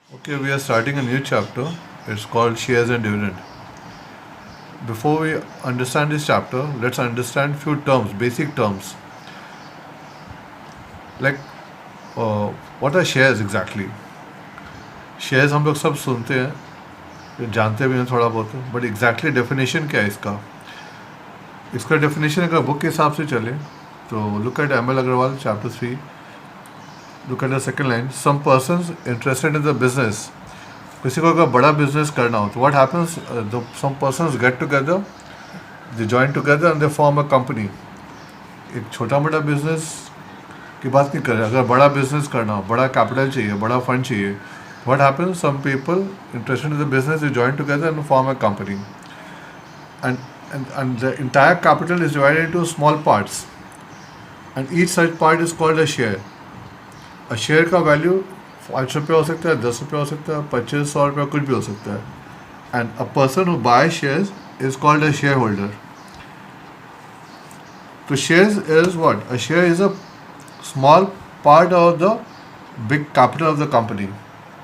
Okay, we are starting a new chapter. It's called Shares and Dividend. Before we understand this chapter, let's understand few terms, basic terms. Like, uh, what are shares exactly? Shares हम लोग सब सुनते हैं, जानते भी हैं थोड़ा बहुत, बट एग्जैक्टली डेफिनेशन क्या है इसका? इसका डेफिनेशन अगर बुक के हिसाब से चले तो look at M L Agarwal chapter 3, look at the second line, some persons interested in the business. किसी को अगर बड़ा बिजनेस करना हो तो what happens, some persons get together, they join together and they form a company. एक छोटा मोटा बिजनेस की बात नहीं कर रहे, अगर बड़ा बिजनेस करना हो, बड़ा कैपिटल चाहिए, बड़ा फंड चाहिए, what happens, some people interested in the business they join together and form a company, and the entire capital is divided into small parts, and each such part is called a share. A share का value 5 रुपये हो सकता है, 10 रुपये हो सकता है, 2500 रुपये, कुछ भी हो सकता है। And a person who buy shares is called a share holder. तो shares is what? A share is a small part of the big capital of the company.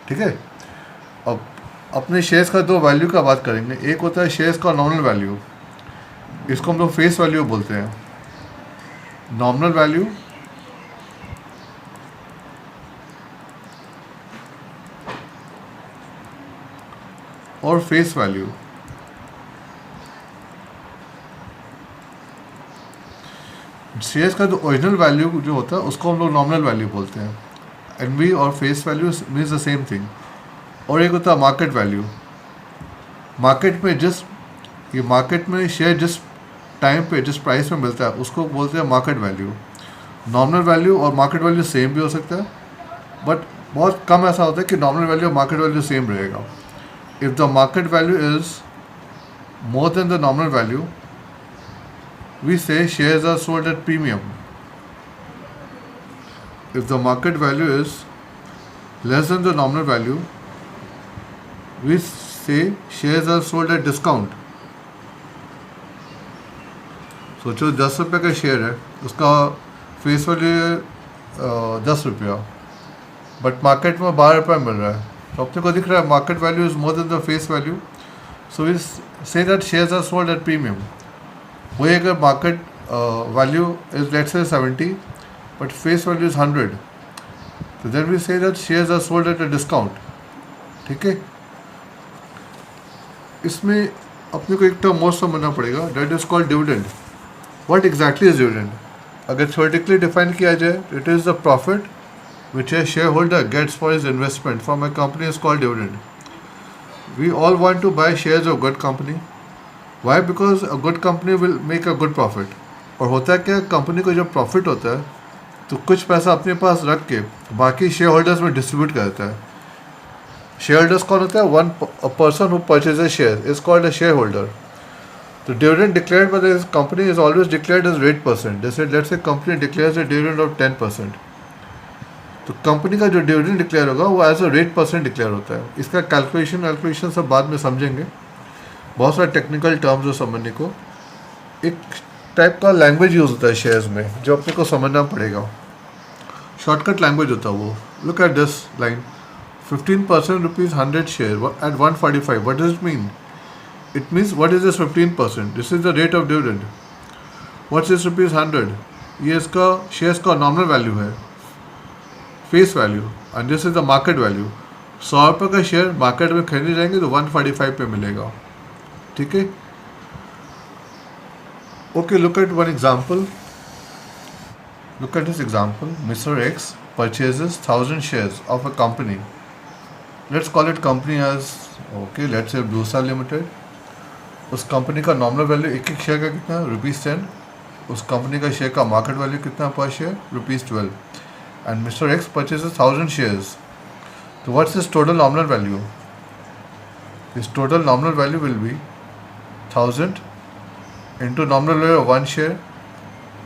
ठीक है। अब अपने शेयर्स का दो वैल्यू का बात करेंगे। एक होता है शेयर्स का नॉमिनल वैल्यू, इसको हम लोग फेस वैल्यू बोलते हैं। नॉमिनल वैल्यू और फेस वैल्यू। शेयर्स का जो ओरिजिनल वैल्यू जो होता है उसको हम लोग नॉमिनल वैल्यू बोलते हैं। एनवी और face value means the same thing. और एक होता है मार्केट वैल्यू। मार्केट में मार्केट में शेयर जिस टाइम पे जिस प्राइस में मिलता है उसको बोलते हैं मार्केट वैल्यू। नॉमिनल वैल्यू और मार्केट वैल्यू सेम भी हो सकता है, बट बहुत कम ऐसा होता है कि नॉमिनल वैल्यू और मार्केट वैल्यू सेम रहेगा। If the market value is more than the nominal value, we say shares are sold at premium. If the market value is less than the nominal value, we say shares are sold at discount. सोचो 10 रुपये का share है, उसका face value है 10 रुपया, but market में 12 रुपये मिल रहा है, तो अपने को दिख रहा है market value is more than the face value, so we say that shares are sold at premium. वही अगर market value is let's say 70 but face value is 100, तो then we say that shares are sold at a discount. ठीक है। इसमें अपने को एक term most समझना पड़ेगा, that is called dividend. What exactly is dividend? अगर थ्योरेटिकली डिफाइन किया जाए, it is the profit which a shareholder gets for his investment from a company is called dividend. We all want to buy shares of good company. Why? Because a good company will make a good profit. और होता है क्या, company को जब profit होता है तो कुछ पैसा अपने पास रख के बाकी शेयर होल्डर्स में डिस्ट्रीब्यूट करता है। शेयर होल्डर्स कौन होता है? One person who purchases share is called a share holder. तो dividend declared by the company is always declared as 8%। जैसे let's say company declares a dividend of 10%, तो company का जो डिविडेंड डिक्लेयर होगा वो एज अ 8% डिक्लेयर होता है। इसका कैलकुलेशन सब बाद में समझेंगे, बहुत सारे टेक्निकल टर्म्स जो समझने को। एक टाइप का लैंग्वेज यूज़ होता है शेयर्स में जो अपने को समझना पड़ेगा, शॉर्टकट लैंग्वेज होता है वो। Look at this line, 15% rupees 100 share eight 145, what does it mean? It means what is this 15%? This is the rate of dividend. What's this rupees 100? ये इसका शेयर्स का नॉमिनल वैल्यू है, face value, and this is the market value. 100 रुपये का share market में खरीदने जाएंगे तो 145 पे मिलेगा। ठीक है। Okay, look at one example. Look at this example. Mr. X purchases 1000 shares of a company. Let's call it company as, okay, let's say Blue Star Limited. उस कंपनी का नॉमिनल वैल्यू एक एक शेयर का कितना है? ₹10। उस company का share का मार्केट वैल्यू कितना पर share? ₹12। And mister X purchases 1000 shares. तो what's is total nominal value? His total nominal value will be 1000 into nominal value of one share,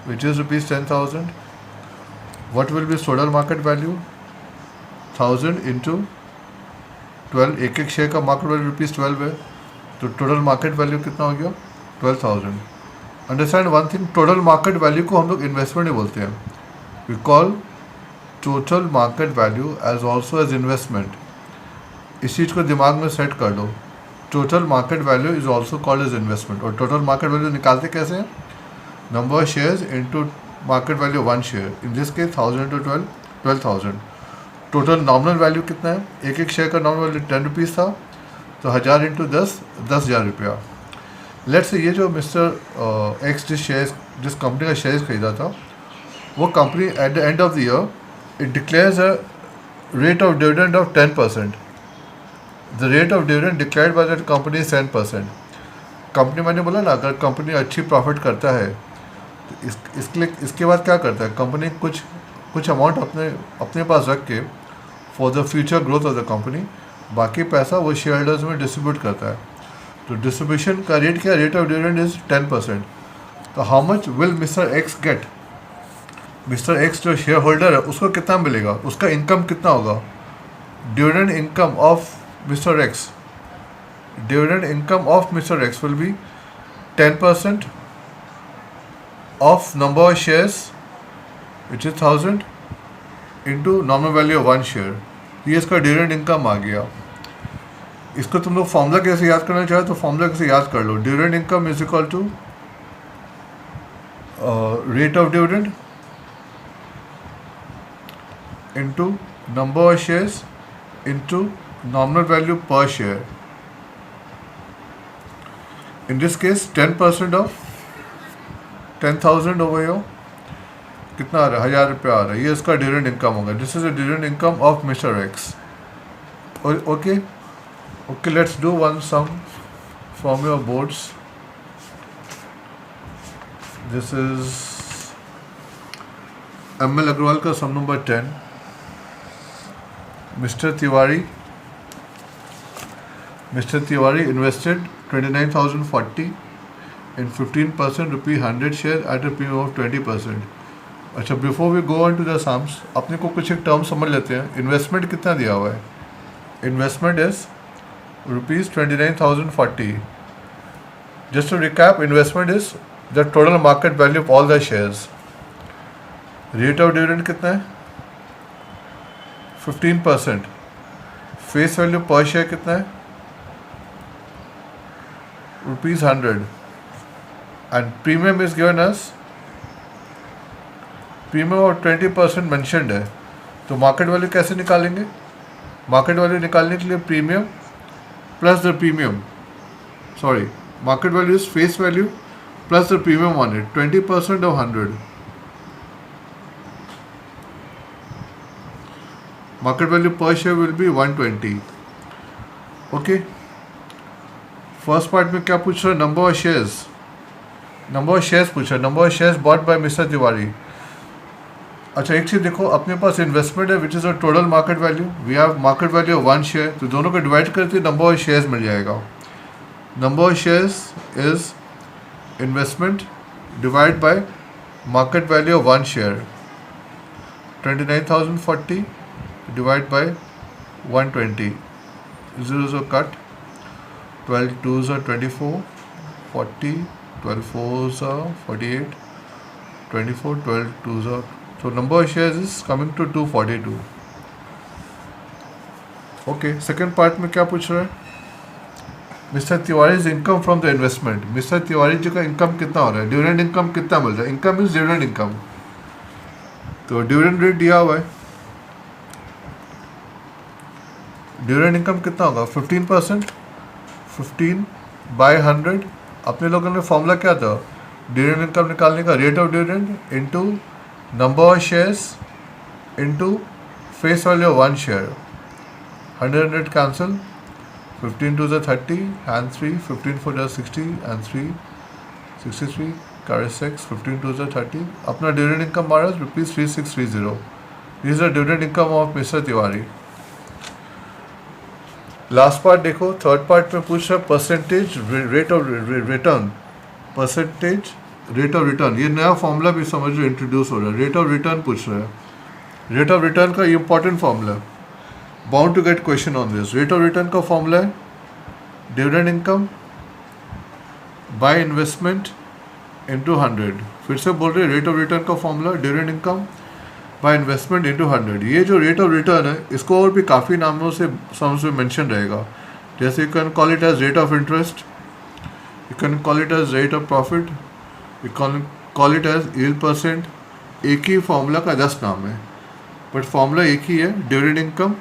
which is rupees 10,000. What will be his total market value? 1000 into 12, एक एक share का market value ₹12 है, तो total market value कितना हो गया? 12,000. Understand one thing, total market value को हम लोग इन्वेस्टमेंट ही बोलते हैं। We call total market value as also as investment. इस चीज़ को दिमाग में सेट कर लो. Total market value is also called as investment. और टोटल मार्केट वैल्यू निकालते कैसे हैं? Number of shares into market value one share. In this case 1000 to 12,000. Total nominal value कितना है? एक एक शेयर का नॉमिनल वैल्यू 10 रुपीज़ था, तो 1000 इंटू 10,000 रुपया. लेट्स से ये जो मिस्टर एक्स जिस कंपनी का शेयर्स खरीदा था, वो company at the end of the year it declares a rate of dividend of 10%. The rate of dividend declared by that company is 10%. Company, मैंने बोला ना, अगर कंपनी अच्छी प्रॉफिट करता है तो इसके बाद क्या करता है? कंपनी कुछ अमाउंट अपने पास रख के for the future growth of the company, बाकी पैसा वो शेयर होल्डर्स में डिस्ट्रीब्यूट करता है. तो डिस्ट्रीब्यूशन का रेट क्या? Rate of dividend is 10%. तो how much will mister X get? Mister X जो शेयर होल्डर है उसको कितना मिलेगा? उसका इनकम कितना होगा? Dividend income of mister X, dividend income of mister X will be 10% of number of shares which is 1000 into nominal value of one share. ये इसका डिविडेंड इनकम आ गया. इसको तुम लोग फॉर्मूला कैसे याद करना चाहे तो फॉर्मूला कैसे याद कर लो. Dividend income is equal to rate of dividend into number of shares into nominal value per share. In this case 10% of 10,000 over here कितना आ रहा है? 1000 रुपया आ रहा है. ये इसका डिविडेंड इनकम होगा. This is a dividend income of mister X. Okay, let's do one sum from your boards. This is ML Agarwal का sum number 10. Mr. Tiwari invested 29,040 in 15% rupee 100 share at a premium of 20%. अच्छा, before we go on to the sums, अपने को कुछ एक term समझ लेते हैं. Investment कितना दिया हुआ है? Investment is ₹29,040. Just to recap, investment is the total market value of all the shares. Rate of dividend कितना है? 15%. फेस वैल्यू पर शेयर कितना है? ₹100. And premium is given as premium और 20% मेंशनड है. तो मार्केट वैल्यू कैसे निकालेंगे? मार्केट वैल्यू निकालने के लिए premium plus the premium, sorry, market value is face value plus the premium on it, 20% of 100. Market value per share will be 120. Okay. First part में क्या पूछ रहा है? Number of shares. Number of shares पूछ रहा है. Number of shares bought by mister Tiwari. अच्छा, एक चीज़ देखो, अपने पास इन्वेस्टमेंट है which is a total market value. We have market value of one share. तो दोनों को डिवाइड करके नंबर ऑफ शेयर्स मिल जाएगा. Number of shares is investment divide by market value of one share. 29,040 divide by 120. Zeros are cut. 12 2s are 24. 40. 12 4s are 48. 24. 12 2s are. So number of shares is coming to 242. Okay. Second part में क्या पूछ रहा है? Mister Tiwari's income from the investment. Mister Tiwari ji का income कितना हो रहा है? डिविडेंड इनकम कितना मिल रहा है? Income is dividend income. तो डिविडेंड रेट दिया हुआ है. डिविडेंड इनकम कितना होगा? 15%. 15 बाय 100. अपने लोगों ने फॉर्मूला क्या था? डिविडेंड इनकम निकालने का rate of dividend into number of shares into face value of one share. 100 cancel. 15 2 30 and 3. 15 4 60 and 3 63 carry 6. 15 2 30. अपना डिविडेंड इनकम हमारा ₹3630. This is the dividend income of mister Tiwari. Last part देखो, third part में पूछ रहा है percentage rate of return. Percentage rate of return, ये नया formula भी समझ लो इंट्रोड्यूस हो रहा है. रेट ऑफ रिटर्न पूछ रहा है. रेट ऑफ रिटर्न का important formula, bound to get question on this. Rate of return का फॉर्मूला है dividend income by investment into 100. फिर से बोल रहे, रेट ऑफ रिटर्न का formula dividend income by investment into 100। ये जो रेट ऑफ रिटर्न है इसको और भी काफ़ी नामों से सम्स में मेंशन रहेगा, जैसे you can call it as rate of interest, you can call it as rate of profit, you can call it as yield percent. एक ही फॉर्मूला का 10 नाम है, बट फॉर्मूला एक ही है, dividend income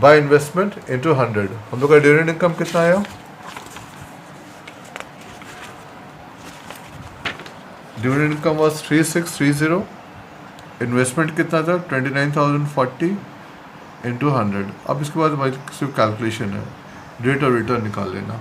by investment into 100। हम लोग का डिविडेंड इनकम कितना आया? Dividend income was 3630। इन्वेस्टमेंट कितना था? 29,040 इंटू 100। अब इसके बाद भाई सिर्फ कैलकुलेशन है, रेट ऑफ रिटर्न निकाल लेना।